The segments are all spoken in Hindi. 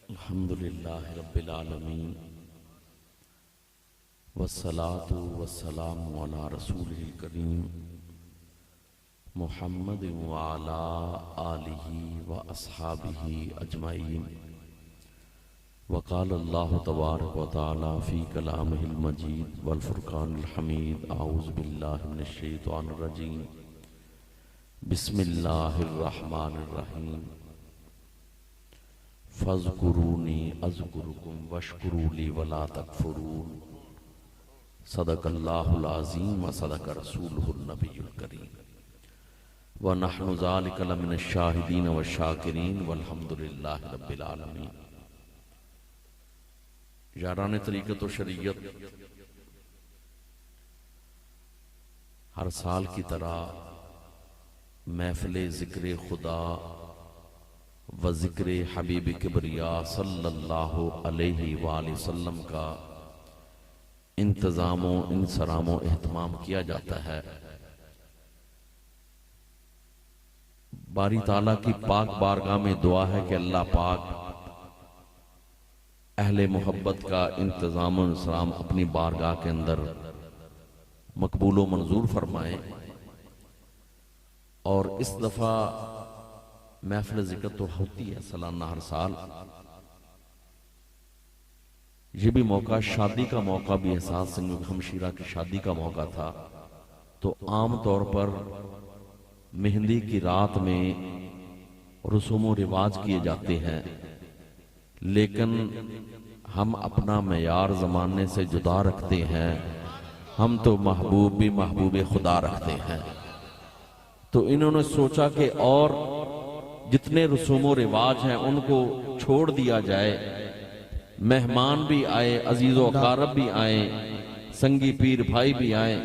अल्हम्दुलिल्लाहि रब्बिल आलमीन वस्सलातु वस्सलामु अला रसूलिल करीम मुहम्मद व अला आलिहि व अस्हाबिहि अजमाइन। वक़ाल अल्लाहु तबारक व तआला फ़ी कलामिहिल मजीद वल फ़ुरक़ानिल हमीद। अऊज़ु बिल्लाहि मिनश शैतानिर रजीम। बिस्मिल्लाहिर रहमानिर रहीम। फ़ज़्कुरूनी अज़्कुरुकुम वश्कुरूली वला तकफ़ुरून। सदक़ल्लाहुल अज़ीम व सदक़ रसूलुहुन नबियुल करीम व नहनु ज़ालिका लमिनश शाहिदीन व शाकिरीन वल्हम्दुलिल्लाहि रब्बिल आलमीन। यारान तरीक़त व शरीयत, हर साल की तरह महफ़िल ज़िक्र खुदा व ज़िक्र हबीब किबरिया सल्लल्लाहु अलैहि वसल्लम का इंतज़ामो इंसरामो एहतमाम किया जाता है। बारी ताला की पाक बारगाह में दुआ है कि अल्लाह पाक अहले मोहब्बत का इंतज़ाम और इंसराम अपनी बारगाह के अंदर मकबूल व मंजूर फरमाए। और इस दफ़ा महफ़िल ज़िक्र तो होती है सालाना हर साल, ये भी मौका शादी का मौका भी एहसास संग हमशीरा की शादी का मौका था। तो आम तौर पर मेहंदी की रात में रसूम व रिवाज किए जाते हैं, लेकिन हम अपना मेयार ज़माने से जुदा रखते हैं। हम तो महबूब भी महबूब खुदा रखते हैं। तो इन्होंने सोचा कि और जितने रसूम व रिवाज हैं उनको छोड़ दिया जाए, मेहमान भी आए, अजीज़ो अकारब भी आए, संगी पीर भाई भी आए,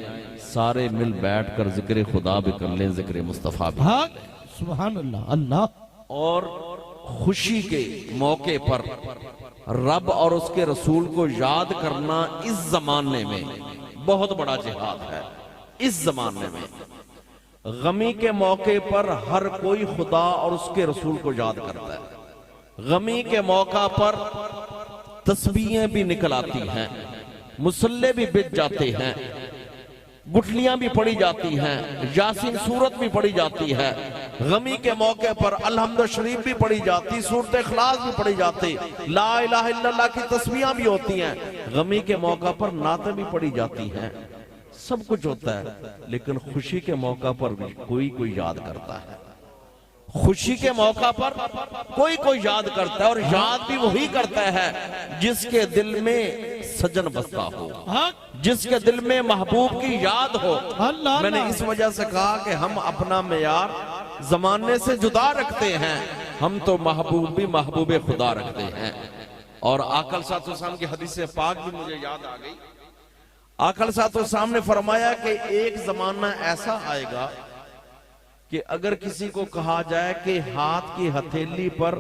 सारे मिल बैठ कर जिक्र खुदा भी कर लें, जिक्र मुस्तफ़ा भी। हाँ, सुभान अल्लाह अल्लाह। और खुशी के मौके पर रब और उसके रसूल को याद करना इस जमाने में बहुत बड़ा जिहाद है। इस जमाने में गमी के मौके पर हर कोई खुदा और उसके रसूल को याद करता है। गमी के मौका पर तस्बीहें भी निकल आती हैं, मुसल्ले भी बिछ जाते हैं, गुठलियां भी पड़ी जाती हैं, यासीन सूरत भी पड़ी जाती है। गमी के मौके पर अलहम्द शरीफ भी पड़ी जाती, सूरत इखलास भी पड़ी जाती, ला इलाहा इल्लल्लाह की तस्बीहां भी होती हैं। गमी के मौका पर नातें भी पड़ी जाती हैं, सब कुछ होता है। लेकिन खुशी के मौका पर भी कोई कोई याद करता है। खुशी के मौका पर कोई कोई याद करता है, और याद भी वही करता है जिसके दिल में सजन बसता हो, जिसके दिल में महबूब की याद हो। मैंने इस वजह से कहा कि हम अपना मेयार जमाने से जुदा रखते हैं। हम तो महबूब भी महबूब खुदा रखते हैं। और आकल साहब की हदीस पाक भी मुझे याद आ गई। आकल साहब ने फरमाया कि एक जमाना ऐसा आएगा कि अगर किसी को कहा जाए कि हाथ की हथेली पर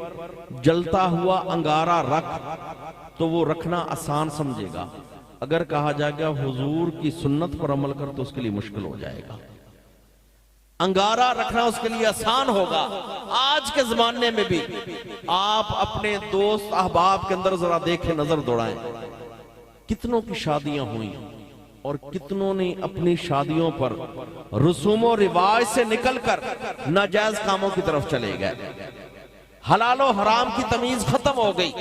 जलता हुआ अंगारा रख, तो वो रखना आसान समझेगा। अगर कहा जाएगा हुजूर की सुन्नत पर अमल कर, तो उसके लिए मुश्किल हो जाएगा। अंगारा रखना उसके लिए आसान होगा। आज के जमाने में भी आप अपने दोस्त अहबाब के अंदर जरा देखें, नजर दौड़ाएं, कितनों की शादियां हुई और कितनों ने अपनी शादियों पर रसूम और रिवाज से निकलकर नाजायज कामों की तरफ चले गए। हलाल और हराम की तमीज खत्म हो गई,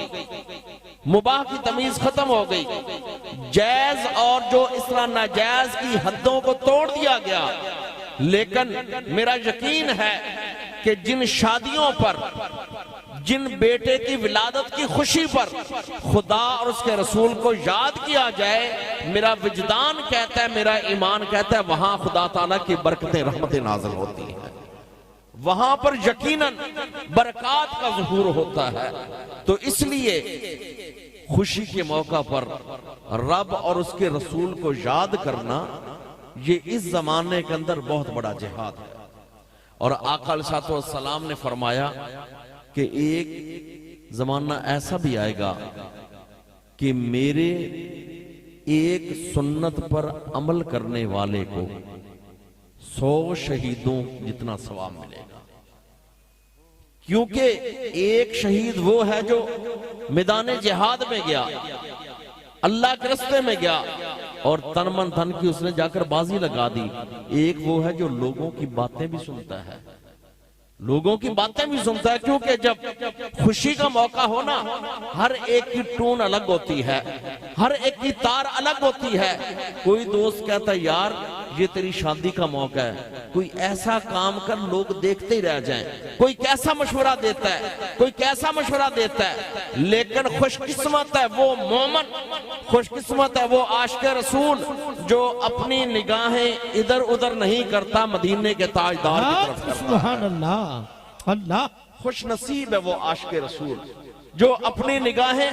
मुबाह की तमीज खत्म हो गई। जायज और जो इस तरह नाजायज की हदों को तोड़ दिया गया। लेकिन मेरा यकीन है कि जिन शादियों पर, जिन बेटे की विलादत की खुशी पर खुदा और उसके रसूल को याद किया जाए, मेरा विजदान कहता है, मेरा ईमान कहता है, वहां खुदा ताला की बरकतें रहमतें नाज़िल होती हैं, वहां पर यकीनन बरकत का ज़ुहूर होता है। तो इसलिए खुशी के मौका पर रब और उसके रसूल को याद करना, ये इस जमाने के अंदर बहुत बड़ा जिहाद है। और आका अलैहिस्सलाम ने फरमाया कि एक जमाना ऐसा भी आएगा कि मेरे एक सुन्नत पर अमल करने वाले को 100 शहीदों जितना सवाब मिलेगा। क्योंकि एक शहीद वो है जो मैदान जिहाद में गया, अल्लाह के रास्ते में गया और तन मन धन की उसने जाकर बाजी लगा दी। एक वो है जो लोगों की बातें भी सुनता है, लोगों की बातें भी सुनता है। क्योंकि जब खुशी का मौका हो ना, हर एक की टून अलग होती है, हर एक की तार अलग होती है। कोई दोस्त कहता है यार ये तेरी शादी का मौका है, कोई ऐसा काम कर लोग देखते ही रह जाएं। कोई कैसा मशवरा देता है, कोई कैसा मशवरा देता है। लेकिन खुशकिस्मत है वो मोमन, खुशकिस्मत है वो आशिक़ रसूल जो अपनी निगाहें इधर उधर नहीं करता, मदीने के ताजदार की तरफ करता है। सुभान अल्लाह, अल्लाह। खुश नसीब है वो आशिक़ रसूल जो अपनी निगाहें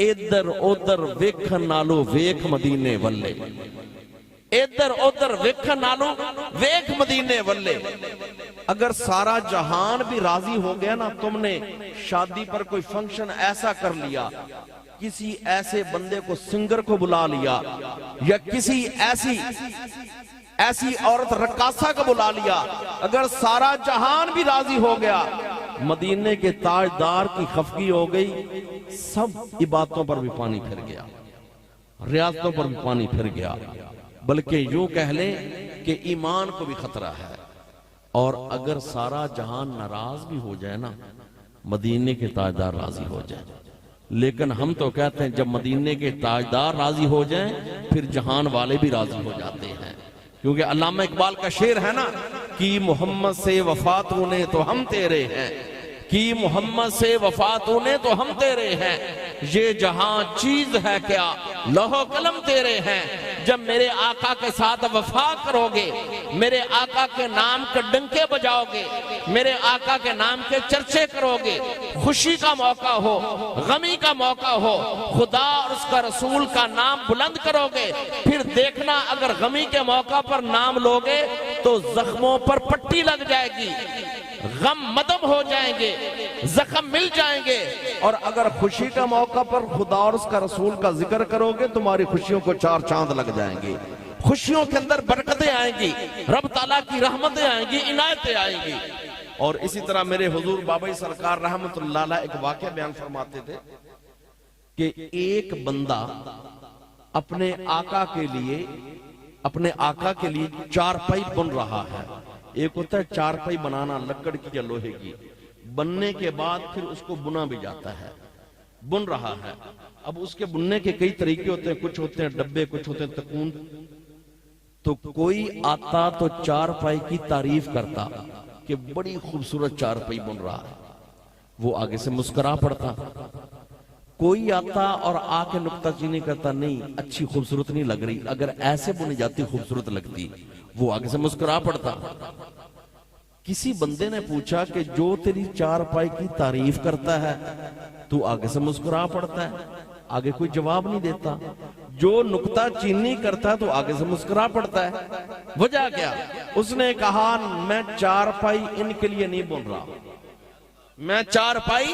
इधर उधर वेख नालो वेख मदीने वल्ले, इधर उधर वेख नालो वेख मदीने वल्ले। अगर सारा जहान भी राजी हो गया ना, तुमने शादी पर कोई फंक्शन ऐसा कर लिया, किसी ऐसे बंदे को सिंगर को बुला लिया, या किसी ऐसी औरत रक्कासा को बुला लिया, अगर सारा जहान भी राजी हो गया, मदीने के ताजदार की खफगी हो गई, सब इबादतों पर भी पानी फिर गया, रियाजतों पर भी पानी फिर गया। बल्कि यूं कह लें कि ईमान को भी खतरा है। और अगर सारा जहान नाराज भी हो जाए ना, मदीने के ताजदार राजी हो जाए। लेकिन हम तो कहते हैं जब मदीने के ताजदार राजी हो जाएं, फिर जहान वाले भी राजी हो जाते हैं। क्योंकि अल्लामा इकबाल का शेर है ना कि मोहम्मद से वफात होने तो हम तेरे हैं, कि मोहम्मद से वफात होने तो हम तेरे हैं, ये जहां चीज है क्या लौह कलम तेरे हैं। जब मेरे आका के साथ वफा करोगे, मेरे आका के नाम के डंके बजाओगे, मेरे आका के नाम के चर्चे करोगे, खुशी का मौका हो, गमी का मौका हो, खुदा और उसका रसूल का नाम बुलंद करोगे, फिर देखना अगर गमी के मौका पर नाम लोगे तो जख्मों पर पट्टी लग जाएगी, गम मदम हो जाएंगे, जख्म मिल जाएंगे। और अगर खुशी का मौका पर खुदा और उसका रसूल का जिक्र करोगे, तुम्हारी खुशियों को चार चांद लग जाएंगे, खुशियों के अंदर बरकतें आएंगी, रब ताला की रहमतें आएंगी, इनायतें आएंगी। और इसी तरह मेरे हुजूर बाबा सरकार रहमतुल्लाह अलैह एक वाकया बयान फरमाते थे कि एक बंदा अपने आका के लिए चारपाई बुन रहा है। एक होता है चारपाई बनाना लकड़ की या लोहे की, बनने के बाद फिर उसको बुना भी जाता है, बुन रहा है। अब उसके बुनने के कई तरीके होते हैं, कुछ होते हैं डब्बे, कुछ होते हैं तकून। तो कोई आता तो चारपाई की तारीफ करता कि बड़ी खूबसूरत चारपाई बुन रहा है, वो आगे से मुस्कुरा पड़ता। कोई आता और आके नुक्ताचीनी करता, नहीं अच्छी खूबसूरत नहीं लग रही, अगर ऐसे बुनी जाती खूबसूरत लगती, वो आगे से मुस्कुरा पड़ता। किसी बंदे ने पूछा कि जो तेरी चारपाई की तारीफ करता है तू आगे से मुस्कुरा पड़ता है, आगे कोई जवाब नहीं देता। जो नुक्ताचीनी करता है तो आगे से मुस्कुरा पड़ता है, वजह क्या? उसने कहा मैं चारपाई इनके लिए नहीं बुन रहा, मैं चारपाई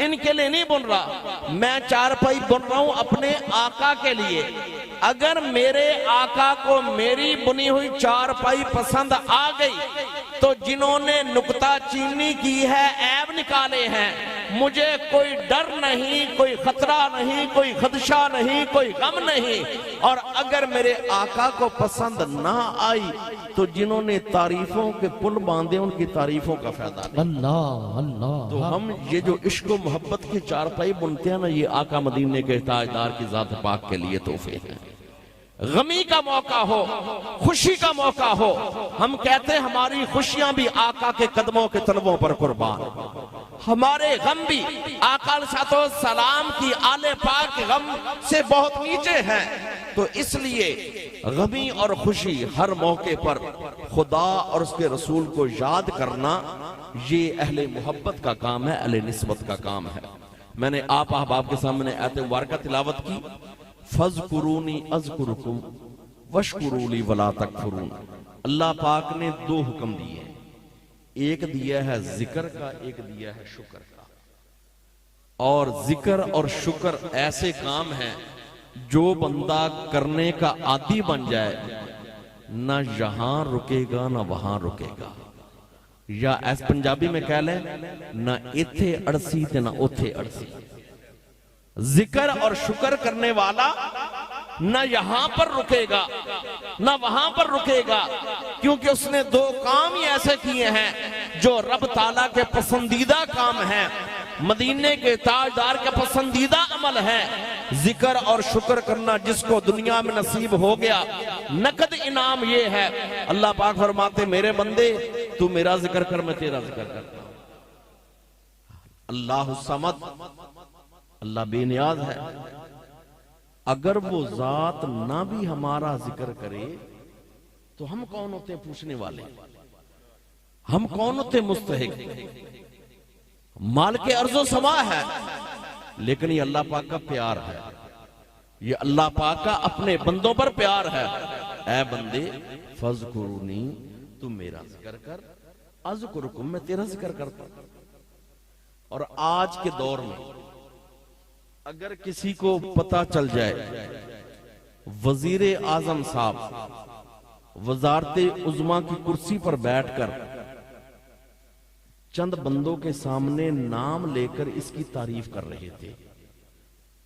इनके लिए नहीं बुन रहा, मैं चारपाई बुन रहा हूं अपने आका के लिए। अगर मेरे आका को मेरी बुनी हुई चारपाई पसंद आ गई तो जिन्होंने नुक्ताचीनी की है, ऐब निकाले हैं, मुझे कोई डर नहीं, कोई खतरा नहीं, कोई खदशा नहीं, कोई गम नहीं। और अगर मेरे आका को पसंद ना आई तो जिन्होंने तारीफों के पुल बांधे उनकी तारीफों का फायदा नहीं। अल्लाह अल्लाह। तो हम ये जो इश्क और मोहब्बत की चारपाई बुनते हैं ना, ये आका मदीने के ताजदार की जात पाक के लिए तोहफे हैं। गमी का मौका हो, खुशी का मौका हो, हम कहते हैं हमारी खुशियां भी आका के कदमों के तलवों पर कुर्बान, हमारे गम भी आका सलाम की आले पाक के गम से बहुत नीचे हैं। तो इसलिए गमी और खुशी हर मौके पर खुदा और उसके रसूल को याद करना, ये अहले मोहब्बत का काम है, अहले निस्बत का काम है। मैंने आप अहबाब के सामने आयत मुबारका तिलावत की, फज़कुरूनी अज़कुरुकुम वशकुरूली वला तकफुरून। अल्लाह पाक ने दो हुक्म दिए, एक दिया है जिक्र का, एक दिया है शुक्र का। और जिक्र और शुक्र ऐसे काम हैं जो बंदा करने का आदी बन जाए, ना यहां रुकेगा ना वहां रुकेगा। या ऐस पंजाबी में कह लें, ना इथे अड़सी ते ना उथे अड़सी। जिक्र और शुक्र करने वाला ना यहां पर रुकेगा ना वहां पर रुकेगा, क्योंकि उसने दो काम ही ऐसे किए हैं जो रब ताला के पसंदीदा काम हैं, मदीने के ताजदार का पसंदीदा अमल है। जिक्र और शुक्र करना जिसको दुनिया में नसीब हो गया, नकद इनाम ये है। अल्लाह पाक फरमाते, मेरे बंदे तू मेरा जिक्र कर, मैं तेरा जिक्र करता हूं। अल्लाह समद, अल्लाह बेनियाज है। अगर वो जात ना भी हमारा जिक्र करे तो हम कौन होते पूछने वाले, हम कौन होते मुस्तहिक। माल के अर्जो समा है, लेकिन ये अल्लाह पाक का प्यार है, ये अल्लाह पाक का अपने बंदों पर प्यार है। ऐ बंदे फज़कुरूनी, तू मेरा जिक्र कर, अज़कुरुकुम, मैं तेरा जिक्र करता। और आज के दौर में अगर किसी को पता चल जाए वजीर आजम साहब वजारते उज़्मा की कुर्सी पर बैठकर चंद बंदों के सामने नाम लेकर इसकी तारीफ कर रहे थे,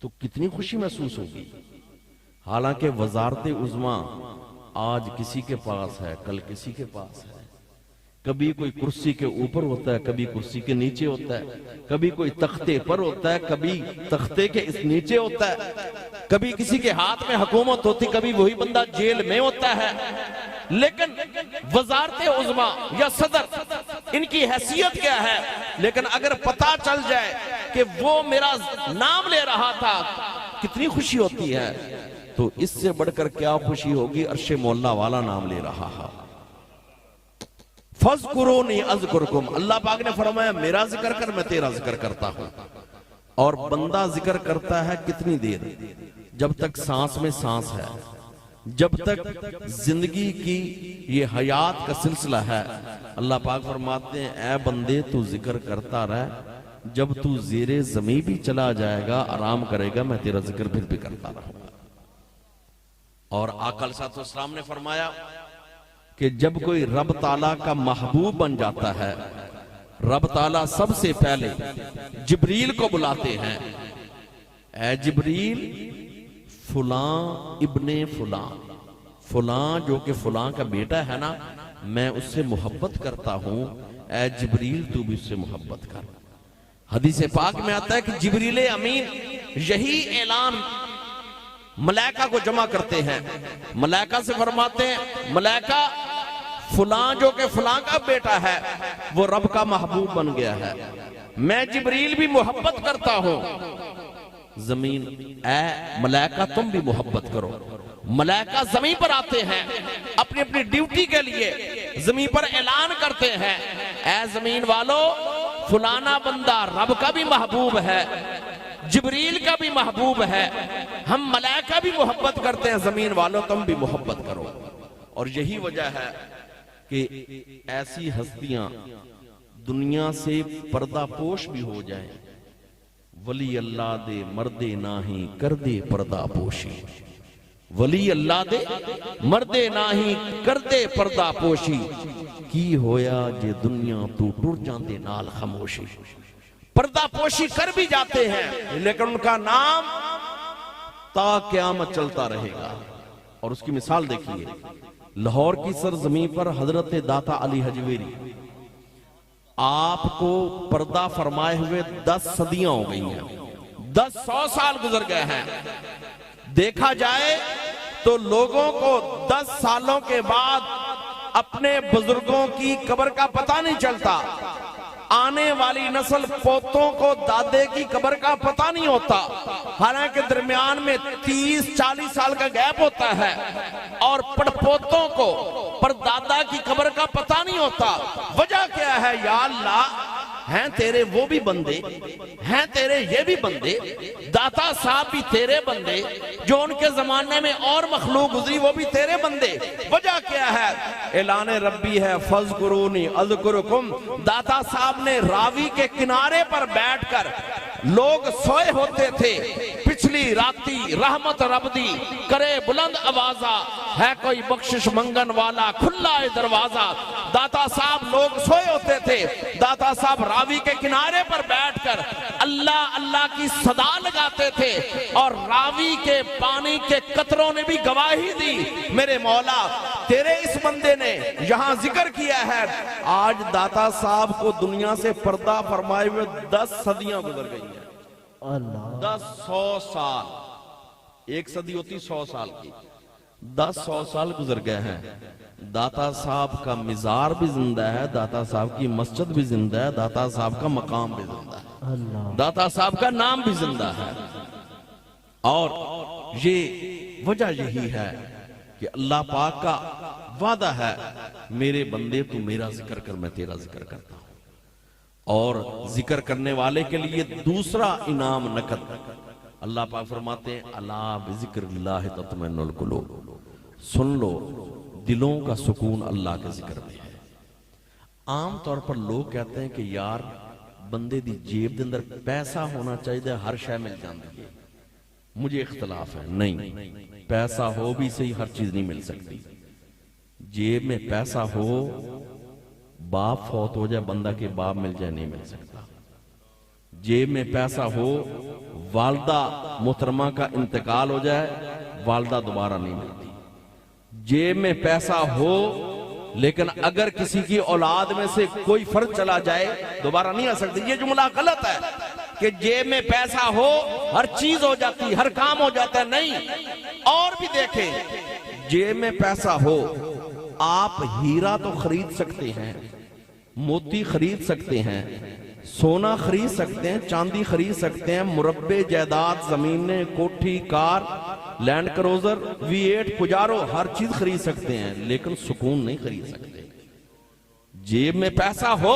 तो कितनी खुशी महसूस होगी। हालांकि वजारते उज़्मा आज किसी के पास है, कल किसी के पास है। कभी कोई कुर्सी के ऊपर होता है, कभी कुर्सी के नीचे होता है, कभी कोई तख्ते पर होता है, कभी तख्ते के इस नीचे होता है, कभी किसी के हाथ में हुकूमत होती, कभी वही बंदा जेल में होता है। लेकिन वजारते उज़्मा या सदर, इनकी हैसियत क्या है। लेकिन अगर पता चल जाए कि वो मेरा नाम ले रहा था, कितनी खुशी होती है। तो इससे बढ़कर क्या खुशी होगी, अर्शे मौला वाला नाम ले रहा है। फज़कुरूनी अज़कुरुकुम, अल्लाह पाक ने फरमाया मेरा जिक्र कर, मैं तेरा जिक्र करता हूं। और बंदा जिक्र करता है कितनी देर, जब तक सांस में सांस है, जब तक जिंदगी की ये हयात का सिलसिला है। अल्लाह पाक फरमाते हैं, ऐ बंदे तू जिक्र करता रह, जब तू ज़ेरे ज़मीन भी चला जाएगा, आराम करेगा, मैं तेरा जिक्र फिर भी करता रहूंगा। और आका अलैहिस्सलाम ने फरमाया कि जब कोई रब ताला का महबूब बन जाता है, रब ताला सबसे पहले जिब्रील को बुलाते हैं, ऐ जिब्रील फुलां इब्ने फुलां, फुलां जो कि फुलां का बेटा है ना, मैं उससे मोहब्बत करता हूं, ऐ जिब्रील तू भी उससे मोहब्बत कर। हदीस पाक में आता है कि जिब्रील अमीन यही ऐलान मलाइका को जमा करते हैं। मलाइका से फरमाते हैं, मलाइका फुलां जो के फुलां का बेटा है वो रब का महबूब बन गया है, मैं जिब्रील भी मोहब्बत करता हूं। जमीन, ऐ मलाइका तुम भी मोहब्बत करो। मलाइका जमीन पर आते हैं अपनी अपनी ड्यूटी के लिए, जमीन पर ऐलान करते हैं, ऐ जमीन वालों, फुलाना बंदा रब का भी महबूब है, जिब्रील का भी महबूब है, हम मलाइका भी मोहब्बत करते हैं, जमीन वालों तुम भी मोहब्बत करो। और यही वजह है कि ऐसी हस्तियां दुनिया से पर्दापोश भी हो जाएं, वली अल्लाह दे मर्दे नाही कर दे पर्दापोशी, वली अल्लाह दे मर्दे नाही कर दे पर्दापोशी, की होया जे दुनिया तू टुर जाते नाल खामोशी। पर्दापोशी कर भी जाते हैं, लेकिन उनका नाम ता क़यामत चलता रहेगा। और उसकी मिसाल देखिए, लाहौर की सरजमीन पर हजरत दाता अली हजवेरी आपको पर्दा फरमाए हुए 10 सदियां हो गई हैं, 100 साल गुजर गए हैं। देखा जाए तो लोगों को 10 सालों के बाद अपने बुजुर्गों की कब्र का पता नहीं चलता, आने वाली नस्ल पोतों को दादे की कब्र का पता नहीं होता। हालांकि दरमियान में 30-40 साल का गैप होता है, और पड़पोतों को परदादा की कब्र का पता नहीं होता। वजह क्या है? या अल्लाह, हैं तेरे वो भी बंदे, हैं तेरे ये भी बंदे, दाता साहब भी तेरे बंदे, जो उनके जमाने में और मखलूक गुजरी वो भी तेरे बंदे। वजह क्या है? ऐलान रब्बी है, फज़कुरूनी अज़कुरुकुम। दाता साहब ने रावी के किनारे पर बैठकर, लोग सोए होते थे, पिछली राती रहमत रबदी करे बुलंद आवाजा, है कोई बख्शिश मंगन वाला खुला है दरवाजा। दाता साहब लोग सोए होते थे, दाता साहब रावी के किनारे पर बैठकर अल्लाह अल्लाह की सदा लगाते थे और रावी के पानी के कतरों ने भी गवाही दी, मेरे मौला तेरे इस बंदे ने यहां जिक्र किया है। आज दाता साहब को दुनिया से पर्दा फरमाए हुए 10 सदियां गुजर गई हैं। 10-100 साल, एक सदी होती 100 साल की, 10-100 साल गुजर गए हैं। दाता साहब का मिजार भी जिंदा है, दाता साहब की मस्जिद भी जिंदा है, दाता साहब का मकाम भी जिंदा है, दाता साहब का नाम भी जिंदा है। और ये वजह यही है कि अल्लाह पाक का वादा है, मेरे बंदे तू मेरा जिक्र कर मैं तेरा जिक्र करता हूं। और जिक्र करने वाले के लिए दूसरा इनाम नकद। अल्लाह पाक फरमाते हैं अला बिज़िक्रिल्लाह तत्मइन्नुल कुलूब, सुन लो दिलों का सुकून अल्लाह के जिक्र में है। आम तौर पर लोग कहते हैं कि यार बंदे दी जेब के अंदर पैसा होना चाहिए, हर शय मिल जाती है। मुझे इख्तलाफ है, नहीं, पैसा हो भी सही हर चीज नहीं मिल सकती। जेब में पैसा हो, बाप फौत हो जाए बंदा के बाप मिल जाए नहीं मिल सकता। जेब में पैसा हो, वालदा मोहतरमा का इंतकाल हो जाए वालदा दोबारा नहीं मिलती। जेब में पैसा हो लेकिन अगर किसी की औलाद में से कोई फर्ज चला जाए दोबारा नहीं आ सकती। ये जुमला गलत है कि जेब में पैसा हो हर चीज हो जाती, हर काम हो जाता है, नहीं। और भी देखें, जेब में पैसा हो आप हीरा तो खरीद सकते हैं, मोती खरीद सकते हैं, सोना खरीद सकते हैं, चांदी खरीद सकते हैं, मुरब्बे जायदाद जमीनें कोठी कार लैंड क्रूजर V8 पुजारो हर चीज खरीद सकते हैं, लेकिन सुकून नहीं खरीद सकते। जेब में पैसा हो,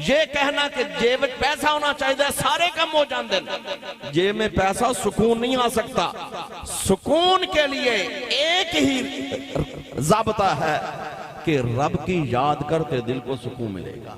ये कहना कि जेब में पैसा होना चाहिए सारे कम हो जाते हैं, जेब में पैसा सुकून नहीं आ सकता। सुकून के लिए एक ही ज़ाब्ता है कि रब की याद करते दिल को सुकून मिलेगा।